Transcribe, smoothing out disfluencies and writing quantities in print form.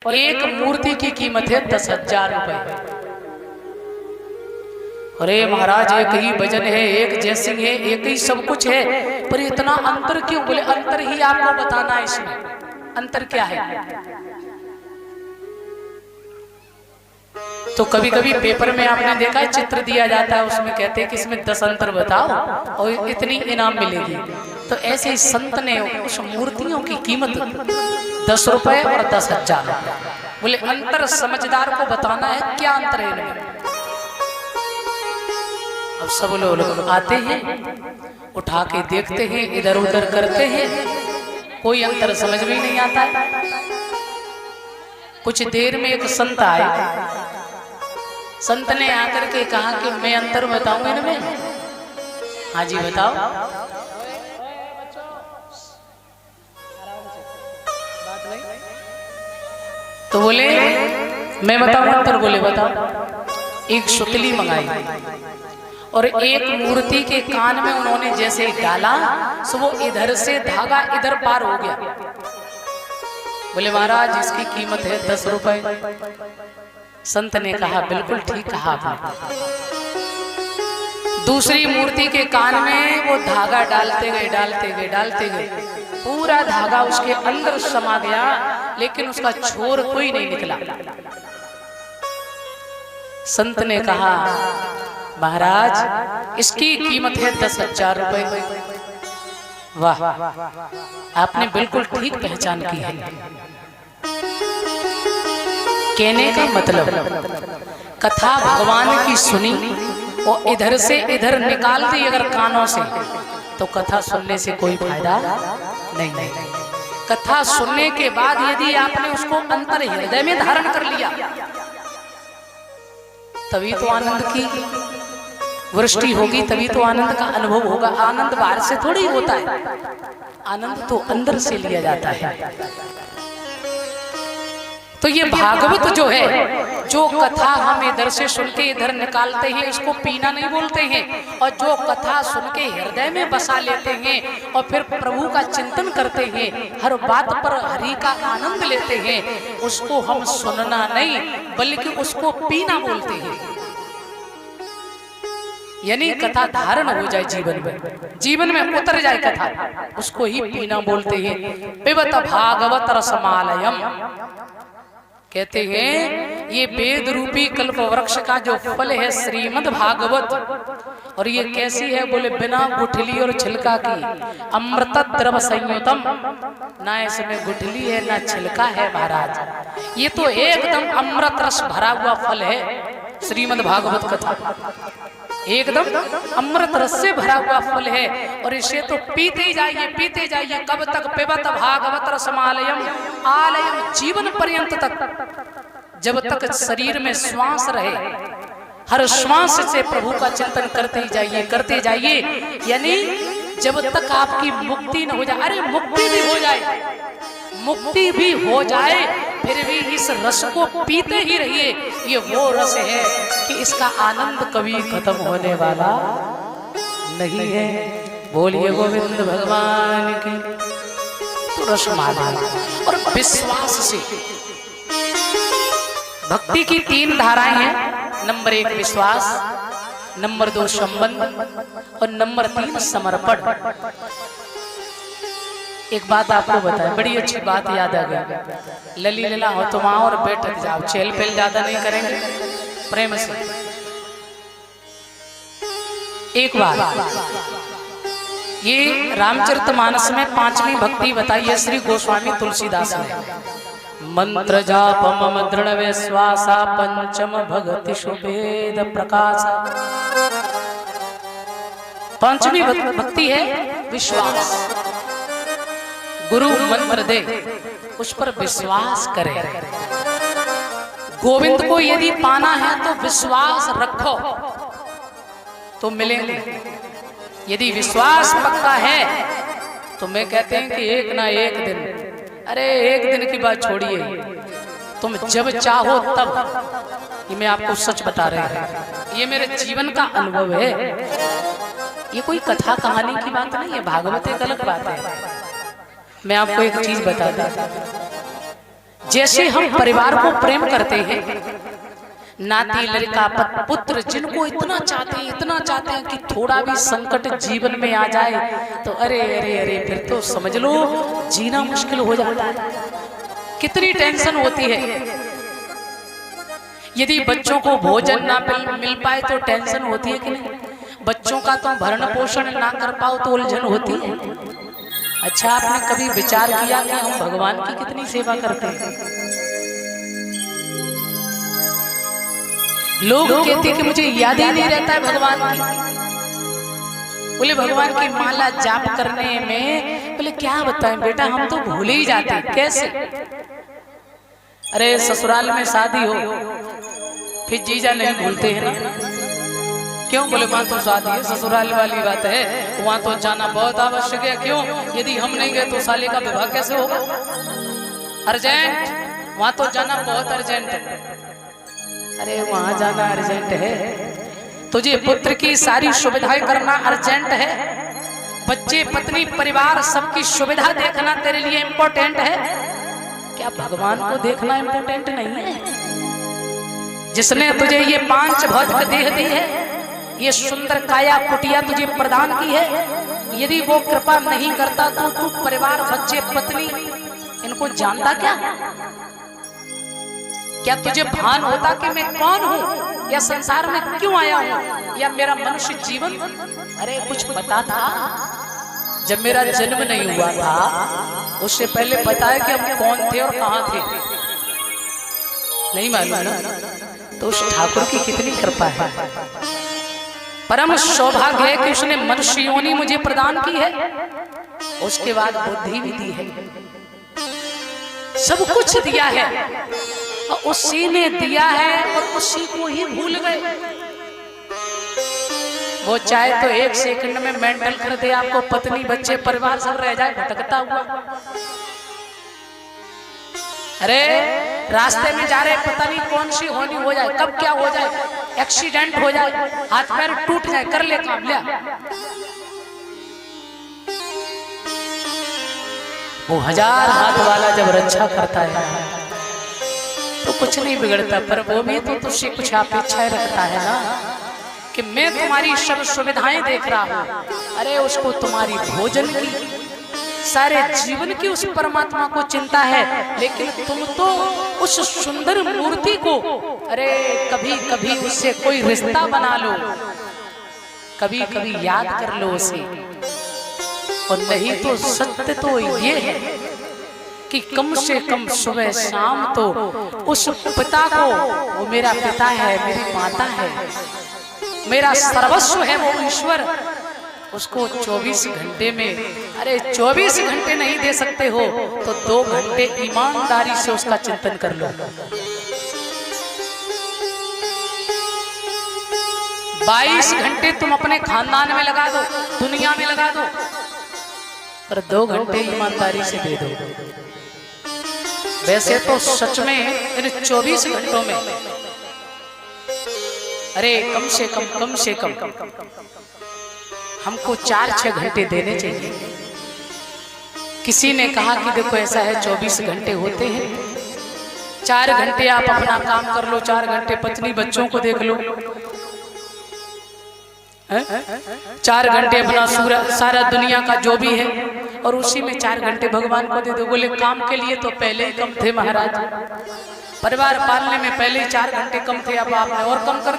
एक मूर्ति की कीमत है 10,000 रुपए। अरे महाराज एक ही वजन है, एक जैसी है, एक ही सब कुछ है, पर इतना अंतर क्यों? बोले अंतर ही आपको बताना है। इसमें अंतर क्या है? तो कभी कभी पेपर में आपने देखा है चित्र दिया जाता है, उसमें कहते हैं कि इसमें 10 अंतर बताओ और इतनी इनाम मिलेगी। तो ऐसे ही संत ने उस मूर्तियों की कीमत 10 रुपए और 10,000। बोले अंतर समझदार को बताना है, क्या अंतर है इनमें। अब सब लोग आते हैं, उठा के देखते हैं, इधर उधर करते हैं, कोई अंतर समझ में नहीं आता है। कुछ देर में एक संत आए, संत ने आकर के कहा कि मैं अंतर बताऊं इनमें। हाँ जी बताओ। तो बोले मैं बताऊं अंतर? बोले बताओ। एक सुतली मंगाई और एक मूर्ति के कान में उन्होंने जैसे डाला सो वो इधर से धागा इधर पार हो गया। बोले महाराज इसकी कीमत है 10 रुपए। संत ने कहा बिल्कुल ठीक कहा आपने। दूसरी मूर्ति के कान में वो धागा डालते गए डालते गए डालते गए, पूरा धागा उसके अंदर समा गया, लेकिन उसका छोर कोई नहीं निकला। संत ने कहा महाराज इसकी कीमत है 10,000 रुपए। वाह, आपने बिल्कुल ठीक पहचान की है। कहने का मतलब कथा भगवान की सुनी और इधर से इधर निकाल दी अगर कानों से, तो कथा सुनने से कोई फायदा नहीं। कथा सुनने के बाद यदि आपने उसको अंतर हृदय में धारण कर लिया, तभी तो आनंद की वृष्टि होगी, तभी तो आनंद का अनुभव होगा। आनंद बाहर से थोड़ी होता है, आनंद तो अंदर से लिया जाता है। तो ये भागवत जो है, जो कथा हम इधर से सुन के इधर निकालते हैं, इसको पीना नहीं बोलते हैं। और जो कथा सुन के हृदय में बसा लेते हैं और फिर प्रभु का चिंतन करते हैं, हर बात पर हरि का आनंद लेते हैं, उसको हम सुनना नहीं बल्कि उसको पीना बोलते हैं। यानी कथा धारण हो जाए जीवन में उतर जाए कथा, उसको ही पीना बोलते हैं। पिबत भागवत रसमालयम, कहते हैं ये वेद रूपी कल्प वृक्ष का जो फल है श्रीमद् भागवत, और ये कैसी है? बोले बिना गुठली और छिलका की, अमृत द्रव संयुतम, ना इसमें गुठली है ना छिलका है महाराज। ये तो एकदम अमृत रस भरा हुआ फल है श्रीमद् भागवत कथा, एकदम अमृत रस से भरा हुआ फल है। और इसे तो पीते जाइए। कब तक? पिबत भागवत रसमालयम आलयम, जीवन पर्यंत तक, जब तक शरीर में श्वास रहे, हर श्वास से प्रभु का चिंतन करते जाइए। यानी जब तक आपकी मुक्ति न हो जाए, अरे मुक्ति भी हो जाए फिर भी इस रस को पीते ही रहिए। ये वो रस है कि इसका आनंद कभी खत्म होने वाला नहीं है। बोलिए गोविंद भगवान की। तो रस माना और विश्वास से, भक्ति की 3 धाराएं हैं। नंबर 1 विश्वास, नंबर 2 संबंध और नंबर 3 समर्पण। एक बात आपको बताए, बड़ी अच्छी बात याद आ गई। लली लला हो तुम आओ और बैठ जाओ, चेल पेल ज्यादा नहीं करेंगे, प्रेम से। एक बात, ये रामचरितमानस में 5वीं भक्ति बताई है श्री गोस्वामी तुलसीदास ने। मंत्र जाप मम दृढ़ विश्वासा, पंचम भगति शुभेद प्रकाश। 5वीं भक्ति है विश्वास। गुरु मंत्र दे, उस पर विश्वास करें। गोविंद को यदि पाना है तो विश्वास रखो तो मिलेंगे। यदि विश्वास पक्का है तो मैं कहते हैं कि एक ना एक दिन, अरे एक दिन की बात छोड़िए, तुम जब चाहो तब। ये मैं आपको सच बता रहा हूं, ये मेरे जीवन का अनुभव है। ये कोई कथा कहानी की बात नहीं है, भागवत एक अलग बात है। मैं आपको एक चीज बता दूं, जैसे हम परिवार को प्रेम करते हैं, नाती लड़का पुत्र जिनको इतना चाहते हैं कि थोड़ा भी संकट जीवन में आ जाए तो अरे अरे अरे फिर तो समझ लो जीना मुश्किल हो जाता है। कितनी टेंशन होती है। यदि बच्चों को भोजन ना मिल पाए तो टेंशन होती है कि नहीं? बच्चों का तो भरण पोषण ना कर पाओ तो उलझन होती है। अच्छा, आपने कभी विचार किया कि हम भगवान की कितनी सेवा करते हैं? लोग कहते हैं कि मुझे याद ही नहीं रहता है भगवान की। बोले भगवान की माला जाप करने में, बोले क्या बताएं बेटा, हम तो भूल ही जाते हैं। कैसे? अरे ससुराल में शादी हो फिर जीजा नहीं भूलते हैं ना। क्यों? बोले वहां तो शादी है, ससुराल वाली बात है, वहां तो जाना बहुत आवश्यक है। क्यों? यदि हम नहीं गए तो साले का विवाह कैसे होगा? अर्जेंट, वहां तो जाना बहुत अर्जेंट है। अरे वहां जाना अर्जेंट है, तुझे पुत्र की सारी सुविधाएं करना अर्जेंट है, बच्चे पत्नी परिवार सबकी सुविधा देखना तेरे लिए इम्पोर्टेंट है। क्या भगवान को देखना इम्पोर्टेंट नहीं है? जिसने तुझे ये 5 भौतिक देह दी है, ये सुंदर काया कुटिया तुझे प्रदान की है, यदि वो कृपा नहीं करता तो तू परिवार बच्चे पत्नी इनको जानता क्या? क्या तुझे भान होता कि मैं कौन हूँ या संसार में क्यों आया हूँ या मेरा मनुष्य जीवन? अरे कुछ पता था? जब मेरा जन्म नहीं हुआ था उससे पहले बताया कि हम कौन थे और कहाँ थे? नहीं मालूम ना? तो उस ठाकुर की कितनी कृपा है। परम सौभाग्य है कि उसने मनुष्य योनि मुझे प्रदान की है, उसके बाद बुद्धि भी दी है, सब कुछ दिया है, और उसी ने दिया है और उसी को ही भूल गए। वो चाहे तो 1 सेकंड में मेंटल कर दे आपको, पत्नी बच्चे परिवार सब रह जाए भटकता हुआ। अरे रास्ते में जा रहे पता नहीं कौन सी होनी हो जाए, कब क्या हो जाए, एक्सीडेंट हो जाए, हाथ पैर टूट जाए, कर ले काम लिया। वो 1000 हाथ वाला जब रक्षा करता है तो कुछ नहीं बिगड़ता, पर वो भी तो तुझसे कुछ अपेक्षाएं रखता है ना कि मैं तुम्हारी सब सुविधाएं देख रहा हूं। अरे उसको तुम्हारी भोजन की, सारे जीवन की उस परमात्मा को चिंता है, लेकिन तुम तो उस सुंदर मूर्ति को, अरे कभी कभी उससे कोई रिश्ता बना लो, कभी कभी याद कर लो उसे। और नहीं तो सत्य तो ये है कि कम से कम सुबह शाम तो उस पिता को, वो मेरा पिता है, मेरी माता है, मेरा सर्वस्व है वो ईश्वर, उसको 24 घंटे में, अरे 24 घंटे नहीं दे सकते हो तो 2 घंटे ईमानदारी से उसका चिंतन कर लो। 22 घंटे तुम अपने खानदान में लगा दो, दुनिया में लगा दो, पर 2 घंटे ईमानदारी से दे दो। वैसे तो सच में इन 24 घंटों में अरे कम से कम हमको 4-6 घंटे देने चाहिए। किसी ने कहा कि देखो ऐसा है 24 घंटे होते हैं, 4 घंटे आप अपना काम कर लो, 4 घंटे पत्नी बच्चों को देख लो, 4 घंटे अपना सारा दुनिया का जो भी है, और उसी में 4 घंटे भगवान को दे दो। बोले काम के लिए तो पहले ही कम थे महाराज, परिवार पालने में पहले ही 4 घंटे कम थे, अब आपने और कम कर